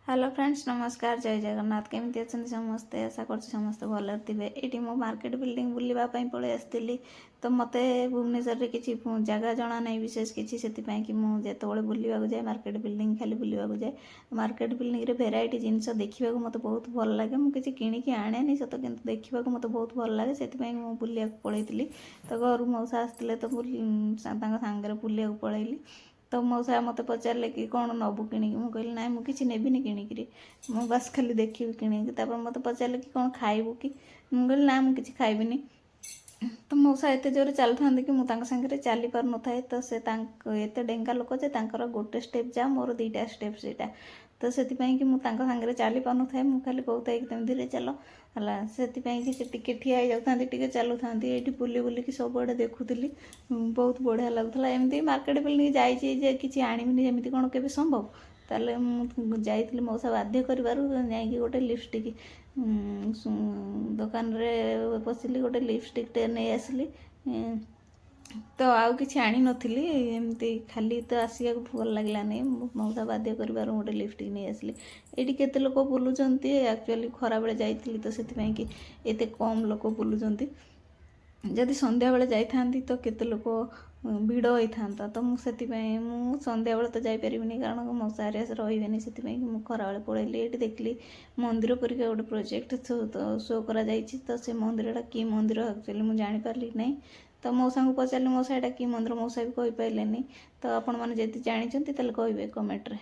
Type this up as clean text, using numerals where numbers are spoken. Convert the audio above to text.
Hello friends नमस्कार जय जगन्नाथ केमती अच्छा समस्ते आशा कर समस्ते भलर थे ये मो मार्केट बिल्डिंग बुलवाई पलि आसती तो मत भुवनेश्वर किसी जगह जना नहीं विशेष किसी से कि मुझे बुलवाक जाए मार्केट बिल्डिंग खाली बुलवाक जाए मार्केट बिल्डिंग भेराइटी जिनस देखा मत बहुत भल लगे मुझे किणिकी आने सत कि देखा मत बहुत भल लगे से बुलिया पलैली तो घर मौसा आसते तो सांगे बुलिया पलैली तो मौसा मत पचारे कि कौन नबू किणिकी मुझे ना मुझे नेबिनी किणिकी मु बस खाली देखी किणिकी मत पचारे कि कौन खाइबू कि मुझे ना मुझे खाइबिनी तो मौसा एत जोर चलता कि मुझे चली पार न था तो से एत डेंगा लोक जे गोटे स्टेप जा मोर दीटा स्टेप से तो से कि मुझे चली पार न था मुझे खाली कहता कि तुम धीरे चल है से टी ठिया जाती चलू था ये बुली बुलिकी सबुआड़े देखुली बहुत बढ़िया लगुला एमती मार्केट बिल्डिंग जाइए कि आणविनी जमी कौन के संभव ताले मुझे मौसा बाध्य कर गोटे लिपस्टिक दुकान रे पशिली गोटे लिपस्टिक टे नहीं आसली तो आउ कि आनी नी एमती खाली तो आसिया भल लगला नहीं मौसा बाध्य कर गोटे लिपस्टिक नहीं आसली ये केते लोक बुलूंट एक्चुअली खरा बेले जाइली तो से कि एत कम लोक बुलूंट जदि संध्या बेले जाई तो केते लोक भिड़ होता तो मुझे संध्या बेले तो जापरि कारण मौसा रही से खरा बेले पलैली ये देखली मंदिर परिका गोटे प्रोजेक्ट शो करा तो से मंदिर कि मंदिर एक्चुअली मुझे जापारि ना तो मौसा को पचारे मौसा यहाँ कि मंदिर मौसा भी कही पारे तो आपण मैंने जब जानते कहे कमेंट रे।